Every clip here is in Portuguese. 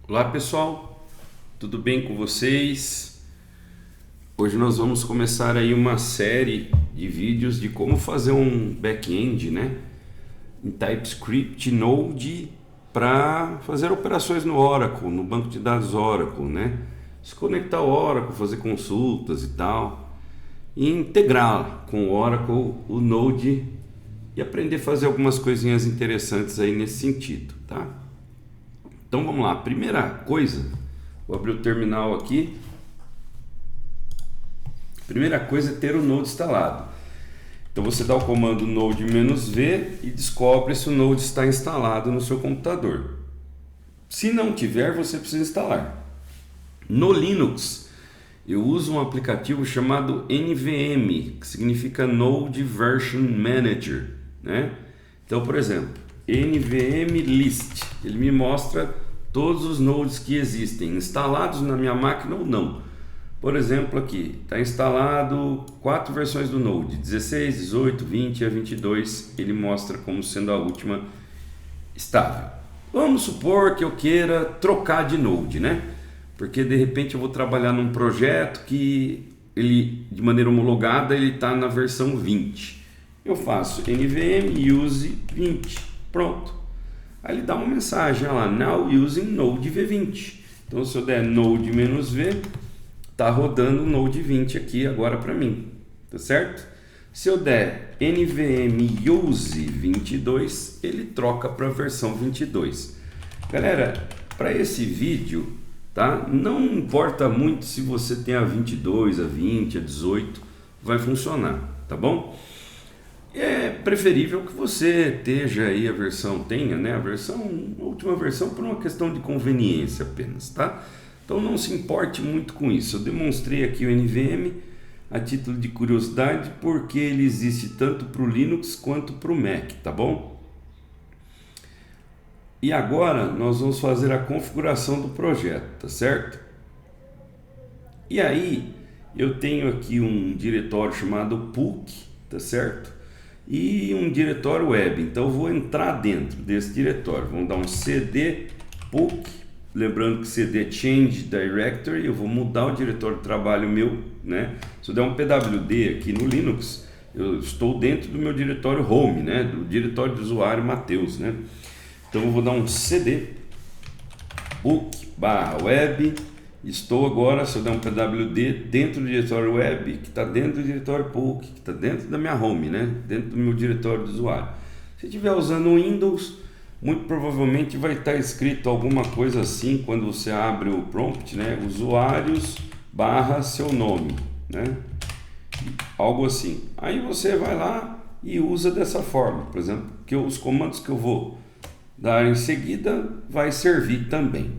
Olá pessoal, tudo bem com vocês? Hoje nós vamos começar aí uma série de vídeos de como fazer um back-end, né, em TypeScript Node para fazer operações no Oracle, no banco de dados Oracle, né? Se conectar ao Oracle, fazer consultas e tal, e integrar com o Oracle o Node e aprender a fazer algumas coisinhas interessantes aí nesse sentido, tá? Então vamos lá, primeira coisa, vou abrir o terminal aqui. Primeira coisa é ter o Node instalado. Então você dá o comando node-v e descobre se o Node está instalado no seu computador. Se não tiver, você precisa instalar. No Linux, eu uso um aplicativo chamado NVM, que significa Node Version Manager, né? Então, por exemplo, NVM List, ele me mostra todos os nodes que existem, instalados na minha máquina ou não. Por exemplo, aqui está instalado 4 versões do Node, 16, 18, 20 e a 22, ele mostra como sendo a última estável. Vamos supor que eu queira trocar de Node, né? Porque de repente eu vou trabalhar num projeto que ele, de maneira homologada, ele está na versão 20. Eu faço NVM use 20, pronto. Aí ele dá uma mensagem, olha lá, now using Node V20. Então se eu der Node-V, está rodando o Node 20 aqui agora para mim, tá certo? Se eu der NVM use 22, ele troca para a versão 22. Galera, para esse vídeo, tá? Não importa muito se você tem a 22, a 20, a 18, vai funcionar, tá bom? É preferível que você esteja aí tenha, né, a última versão por uma questão de conveniência apenas, tá? Então não se importe muito com isso. Eu demonstrei aqui o NVM a título de curiosidade porque ele existe tanto para o Linux quanto para o Mac, tá bom? E agora nós vamos fazer a configuração do projeto, tá certo? E aí eu tenho aqui um diretório chamado PUC, tá certo? E um diretório web, então eu vou entrar dentro desse diretório, vamos dar um cd PUC, lembrando que cd é change directory, eu vou mudar o diretório de trabalho meu, né? Se eu der um pwd aqui no Linux, eu estou dentro do meu diretório home, né? Do diretório do usuário Matheus, né? Então eu vou dar um cd PUC/web. Estou agora, se eu der um pwd, dentro do diretório web, que está dentro do diretório PUC, que está dentro da minha home, né? Dentro do meu diretório do usuário. Se estiver usando o Windows, muito provavelmente vai estar escrito alguma coisa assim, quando você abre o prompt, né? Usuários / seu nome, né? Algo assim. Aí você vai lá e usa dessa forma. Por exemplo, que os comandos que eu vou dar em seguida vai servir também.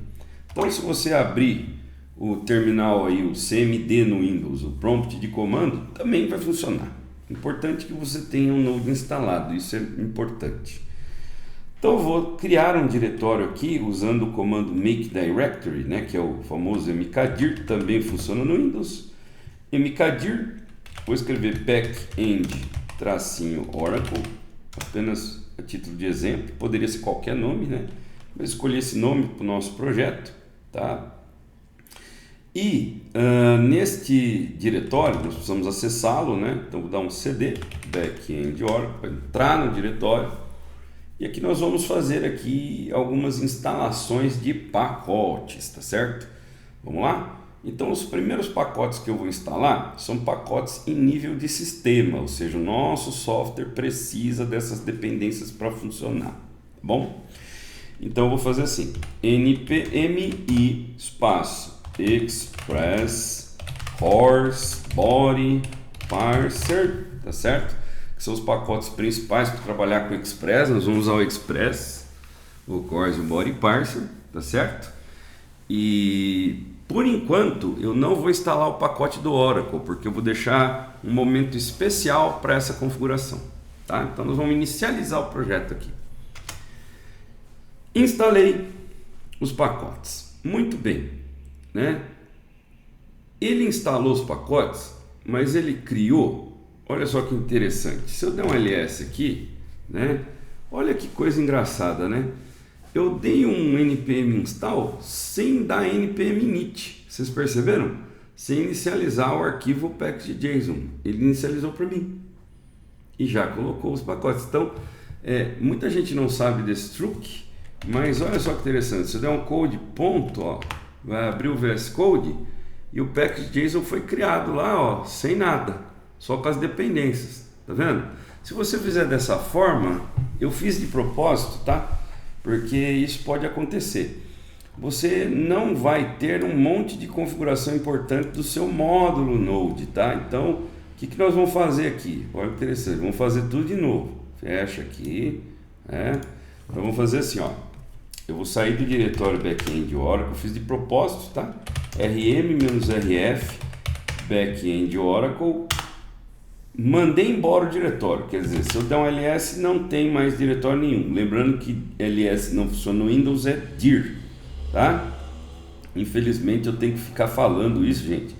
Então, se você abrir o terminal aí, o CMD no Windows, o prompt de comando, também vai funcionar. Importante que você tenha um Node instalado, isso é importante. Então eu vou criar um diretório aqui usando o comando make directory, né, que é o famoso mkdir, também funciona no Windows. Mkdir, vou escrever backend-oracle, apenas a título de exemplo, poderia ser qualquer nome, né? Mas escolhi esse nome para o nosso projeto, tá? E neste diretório nós precisamos acessá-lo, né? Então vou dar um cd backend-oracle para entrar no diretório. E aqui nós vamos fazer aqui algumas instalações de pacotes, tá certo? Vamos lá? Então os primeiros pacotes que eu vou instalar são pacotes em nível de sistema, ou seja, o nosso software precisa dessas dependências para funcionar, tá bom? Então eu vou fazer assim, npmi espaço express horse body parser, tá certo? Que são os pacotes principais para trabalhar com o Express. Nós vamos usar o Express, o Horse e o Body Parser, tá certo? E por enquanto eu não vou instalar o pacote do Oracle, porque eu vou deixar um momento especial para essa configuração, tá? Então nós vamos inicializar o projeto aqui. Instalei os pacotes, muito bem, né? Ele instalou os pacotes, mas ele criou, olha só que interessante, se eu der um ls aqui, né? Olha que coisa engraçada, né? eu dei um npm install sem dar npm init. Vocês perceberam? Sem inicializar o arquivo package.json. Ele inicializou para mim e já colocou os pacotes. Então, muita gente não sabe desse truque, mas olha só que interessante. Se eu der um code ponto, ó, vai abrir o VS Code e o package.json foi criado lá, ó, sem nada, só com as dependências. Tá vendo? Se você fizer dessa forma, eu fiz de propósito, tá? Porque isso pode acontecer. Você não vai ter um monte de configuração importante do seu módulo Node, tá? Então, o que nós vamos fazer aqui? Olha que interessante, vamos fazer tudo de novo. Fecha aqui, né? Então, vamos fazer assim, ó. Eu vou sair do diretório backend Oracle, eu fiz de propósito, tá? rm-rf backend Oracle. Mandei embora o diretório, quer dizer, se eu der um ls não tem mais diretório nenhum. Lembrando que ls não funciona no Windows, é dir, tá? Infelizmente eu tenho que ficar falando isso, gente,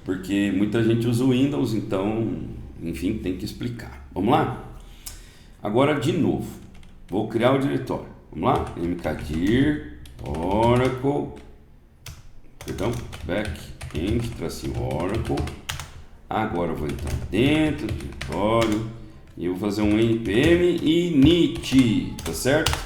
porque muita gente usa o Windows, então, enfim, tem que explicar. Vamos lá? Agora de novo, vou criar o diretório. Vamos lá? mkdir Oracle, perdão, backend -Oracle. Agora eu vou entrar dentro do diretório e eu vou fazer um npm init, tá certo?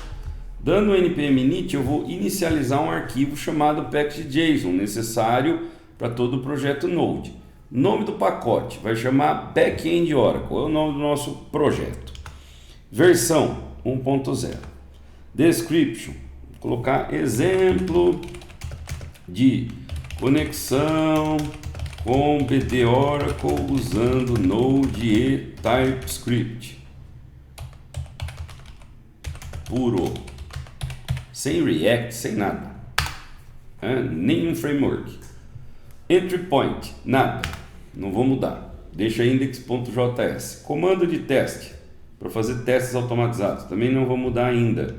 Dando um npm init, eu vou inicializar um arquivo chamado package.json, necessário para todo o projeto Node. Nome do pacote vai chamar Backend Oracle, é o nome do nosso projeto. Versão 1.0. Description, vou colocar exemplo de conexão com BD Oracle usando Node e TypeScript puro, sem React, sem nada, nenhum framework. Entry point, nada, não vou mudar, deixa index.js. Comando de teste para fazer testes automatizados, também não vou mudar ainda.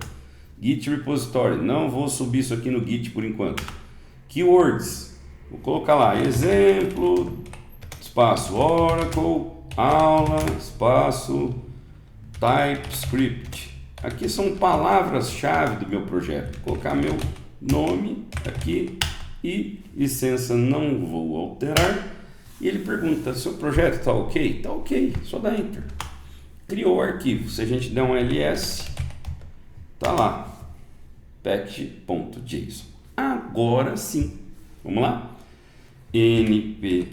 Git repository, não vou subir isso aqui no Git por enquanto. Keywords, vou colocar lá, exemplo, espaço Oracle, aula, espaço TypeScript. Aqui são palavras-chave do meu projeto. Vou colocar meu nome aqui e licença não vou alterar. E ele pergunta, seu projeto está ok? Está ok, só dá Enter. Criou o arquivo. Se a gente der um ls, tá lá, package.json. Agora sim, vamos lá? npm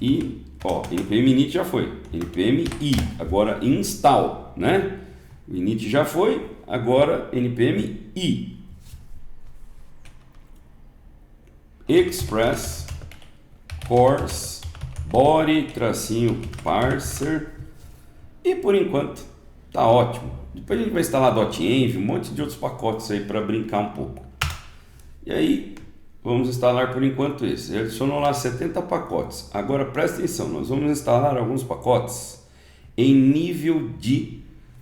npm init já foi, npm i, agora install, né? O init já foi, agora npm i. Express course body tracinho parser, e por enquanto tá ótimo. Depois a gente vai instalar .env, um monte de outros pacotes aí para brincar um pouco. E aí vamos instalar por enquanto esse. Ele adicionou lá 70 pacotes. Agora presta atenção, nós vamos instalar alguns pacotes em nível de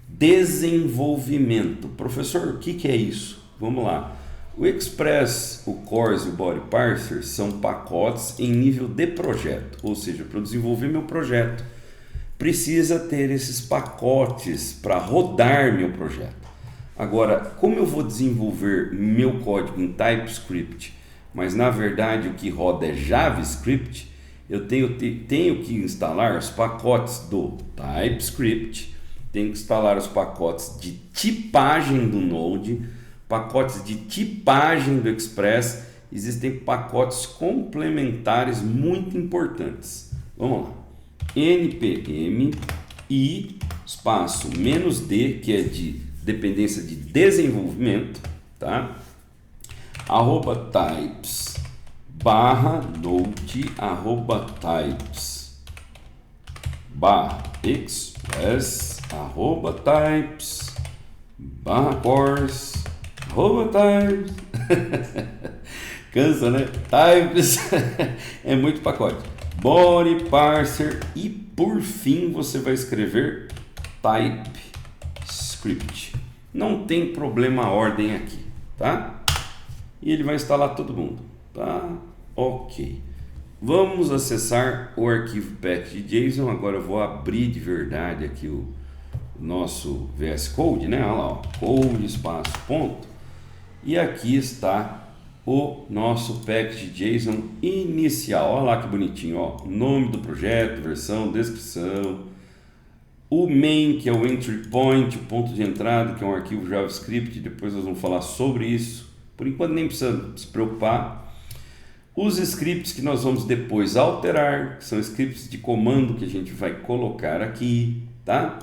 desenvolvimento. Professor, o que é isso? Vamos lá. O Express, o Cores e o Body Parser são pacotes em nível de projeto. Ou seja, para eu desenvolver meu projeto, precisa ter esses pacotes para rodar meu projeto. Agora, como eu vou desenvolver meu código em TypeScript, mas na verdade o que roda é JavaScript, eu tenho que instalar os pacotes do TypeScript, tenho que instalar os pacotes de tipagem do Node, pacotes de tipagem do Express. Existem pacotes complementares muito importantes. Vamos lá. npm i espaço -d, que é de dependência de desenvolvimento, tá? @types /node @types /express @types /course @types. Cansa, né? Types é muito pacote. Body parser e por fim você vai escrever TypeScript. Não tem problema a ordem aqui, tá? E ele vai instalar todo mundo, tá? Ok. Vamos acessar o arquivo package.json. Agora eu vou abrir de verdade aqui o nosso VS Code, né? Olha lá, ó, code espaço ponto. E aqui está o nosso package JSON inicial. Olha lá que bonitinho, ó. Nome do projeto, versão, descrição. O main, que é o entry point, o ponto de entrada, que é um arquivo JavaScript. Depois nós vamos falar sobre isso. Por enquanto nem precisa se preocupar. Os scripts que nós vamos depois alterar, que são scripts de comando que a gente vai colocar aqui, tá?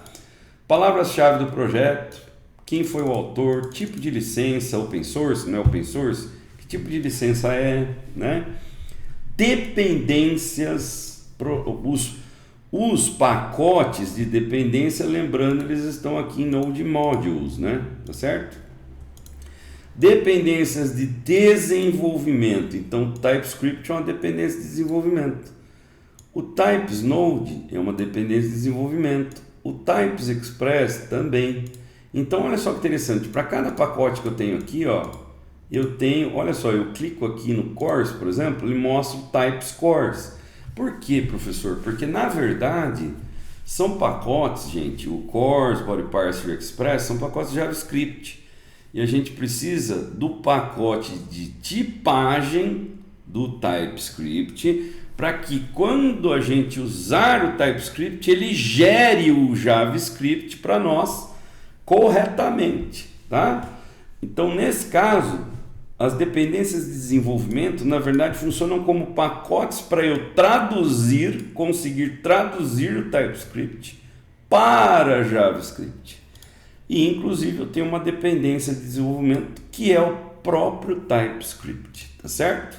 Palavras-chave do projeto, quem foi o autor, tipo de licença, open source, não é open source, que tipo de licença é, né? Dependências, os pacotes de dependência, lembrando, eles estão aqui em Node Modules, né? Tá certo? Dependências de desenvolvimento, então TypeScript é uma dependência de desenvolvimento. O Types Node é uma dependência de desenvolvimento. O Types Express também. Então olha só que interessante, para cada pacote que eu tenho aqui, ó, eu tenho, olha só, eu clico aqui no Course, por exemplo, ele mostra o Types Course. Por quê, professor? Porque na verdade são pacotes, gente, o Course, Body Parser e Express são pacotes de JavaScript. E a gente precisa do pacote de tipagem do TypeScript para que quando a gente usar o TypeScript ele gere o JavaScript para nós corretamente, tá? Então nesse caso as dependências de desenvolvimento na verdade funcionam como pacotes para eu conseguir traduzir o TypeScript para JavaScript. E inclusive eu tenho uma dependência de desenvolvimento que é o próprio TypeScript, tá certo?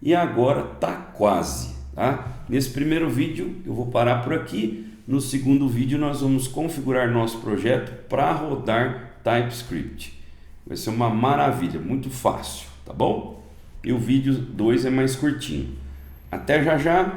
E agora tá quase, tá? Nesse primeiro vídeo eu vou parar por aqui. No segundo vídeo nós vamos configurar nosso projeto para rodar TypeScript. Vai ser uma maravilha, muito fácil, tá bom? E o vídeo 2 é mais curtinho. Até já já!